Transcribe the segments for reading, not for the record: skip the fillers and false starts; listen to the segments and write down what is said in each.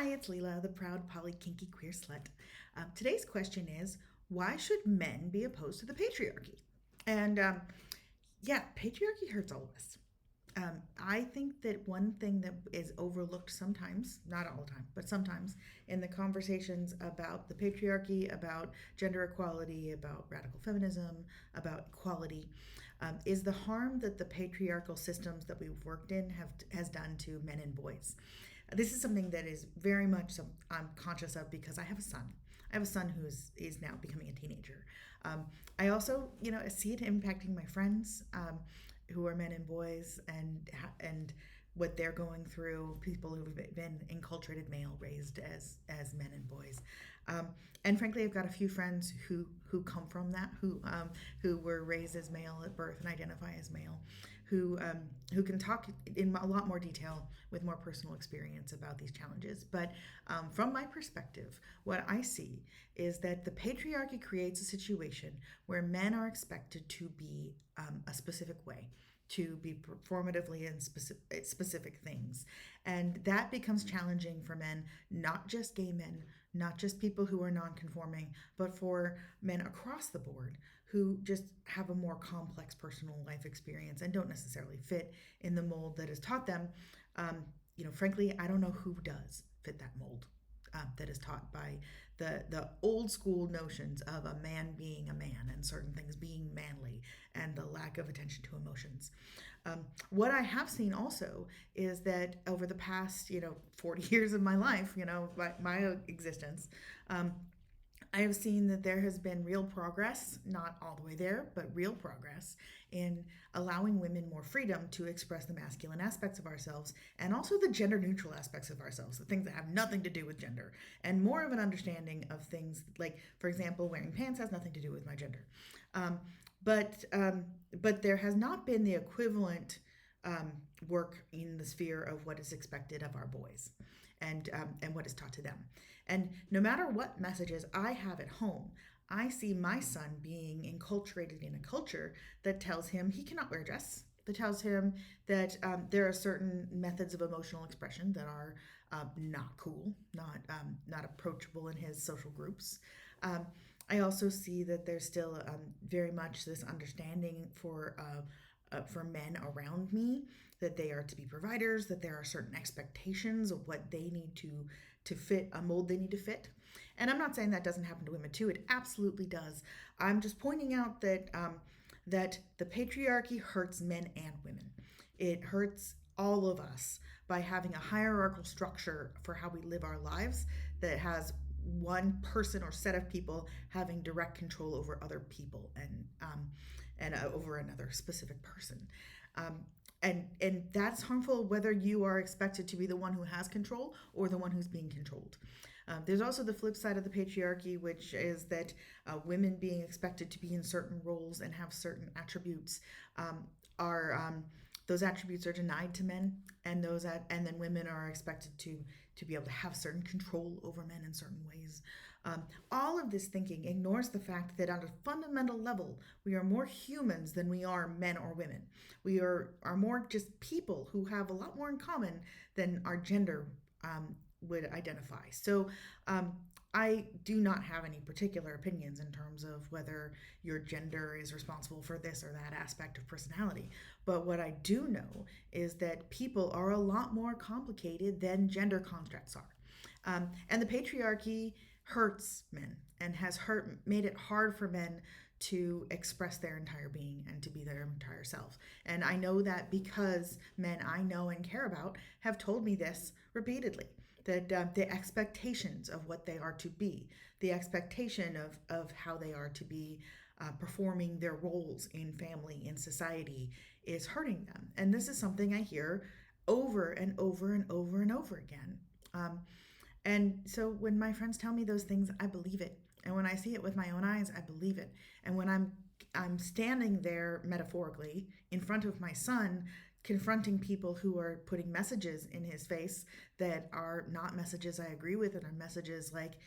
Hi, it's Leela, the proud poly kinky queer slut. Today's question is, why should men be opposed to the patriarchy? And yeah, patriarchy hurts all of us. I think that one thing that is overlooked sometimes, not all the time, but sometimes in the conversations about the patriarchy, about gender equality, about radical feminism, about equality, is the harm that the patriarchal systems that we've worked in has done to men and boys. This is something that is very much I'm conscious of because I have a son. I have a son who is now becoming a teenager. I also, see it impacting my friends who are men and boys, and what they're going through. People who've been enculturated male, raised as men and boys, and frankly, I've got a few friends who come from that, who were raised as male at birth and identify as male, who can talk in a lot more detail with more personal experience about these challenges. But from my perspective, what I see is that the patriarchy creates a situation where men are expected to be a specific way, to be performatively in specific things. And that becomes challenging for men, not just gay men, not just people who are non-conforming, but for men across the board who just have a more complex personal life experience and don't necessarily fit in the mold that is taught them. Frankly, I don't know who does fit that mold. That is taught by the old school notions of a man being a man and certain things being manly and the lack of attention to emotions. What I have seen also is that over the past 40 years of my life, my existence, I have seen that there has been real progress, not all the way there, but real progress in allowing women more freedom to express the masculine aspects of ourselves and also the gender neutral aspects of ourselves, the things that have nothing to do with gender, and more of an understanding of things like, for example, wearing pants has nothing to do with my gender. Um, but there has not been the equivalent work in the sphere of what is expected of our boys and what is taught to them. And no matter what messages I have at home, I see my son being enculturated in a culture that tells him he cannot wear a dress, that tells him that there are certain methods of emotional expression that are not cool, not approachable in his social groups. I also see that there's still very much this understanding for men around me that they are to be providers, that there are certain expectations of what they need to fit a mold they need to fit. And I'm not saying that doesn't happen to women too. It absolutely does. I'm just pointing out that the patriarchy hurts men and women. It hurts all of us by having a hierarchical structure for how we live our lives that has one person or set of people having direct control over other people and over another specific person. Um, and that's harmful whether you are expected to be the one who has control or the one who's being controlled. There's also the flip side of the patriarchy, which is that women being expected to be in certain roles and have certain attributes are those attributes are denied to men, and and then women are expected to be able to have certain control over men in certain ways. All of this thinking ignores the fact that on a fundamental level, we are more humans than we are men or women. We are more just people who have a lot more in common than our gender would identify. So I do not have any particular opinions in terms of whether your gender is responsible for this or that aspect of personality. But what I do know is that people are a lot more complicated than gender constructs are. And the patriarchy hurts men and has made it hard for men to express their entire being and to be their entire self. And I know that because men I know and care about have told me this repeatedly, that the expectations of what they are to be, the expectation of how they are to be performing their roles in family, in society, is hurting them. And this is something I hear over and over and over and over again. And so when my friends tell me those things, I believe it. And when I see it with my own eyes, I believe it. And when I'm standing there metaphorically in front of my son, confronting people who are putting messages in his face that are not messages I agree with, and are messages like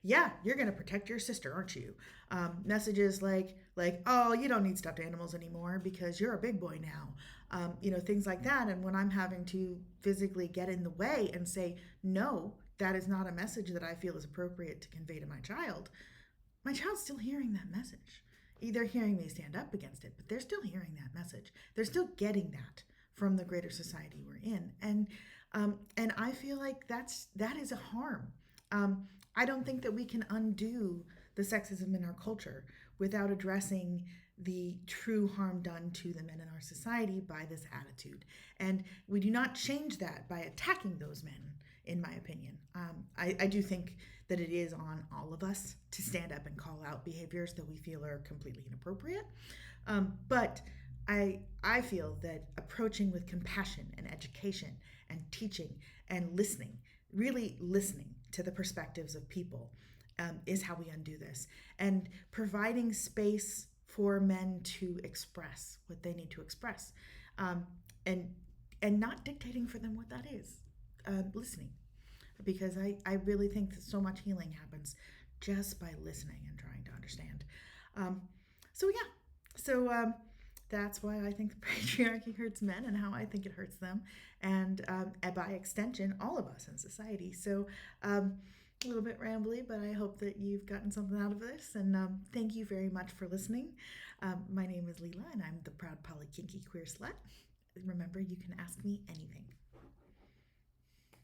yeah, you're gonna protect your sister, aren't you? Messages like oh, you don't need stuffed animals anymore because you're a big boy now. Things like that. And when I'm having to physically get in the way and say no, that is not a message that I feel is appropriate to convey to my child's still hearing that message. They're hearing me stand up against it, but they're still hearing that message. They're still getting that from the greater society we're in, and I feel like that is a harm. I don't think that we can undo the sexism in our culture without addressing the true harm done to the men in our society by this attitude. And we do not change that by attacking those men, in my opinion. I do think that it is on all of us to stand up and call out behaviors that we feel are completely inappropriate. But I feel that approaching with compassion and education and teaching and listening, really listening to the perspectives of people, is how we undo this. And providing space for men to express what they need to express, um, and and not dictating for them what that is. Listening, because I really think that so much healing happens just by listening and trying to understand. Um, so yeah, so that's why I think the patriarchy hurts men and how I think it hurts them, and by extension, all of us in society. So a little bit rambly, but I hope that you've gotten something out of this. And thank you very much for listening. My name is Leela, and I'm the proud poly kinky queer slut. Remember, you can ask me anything.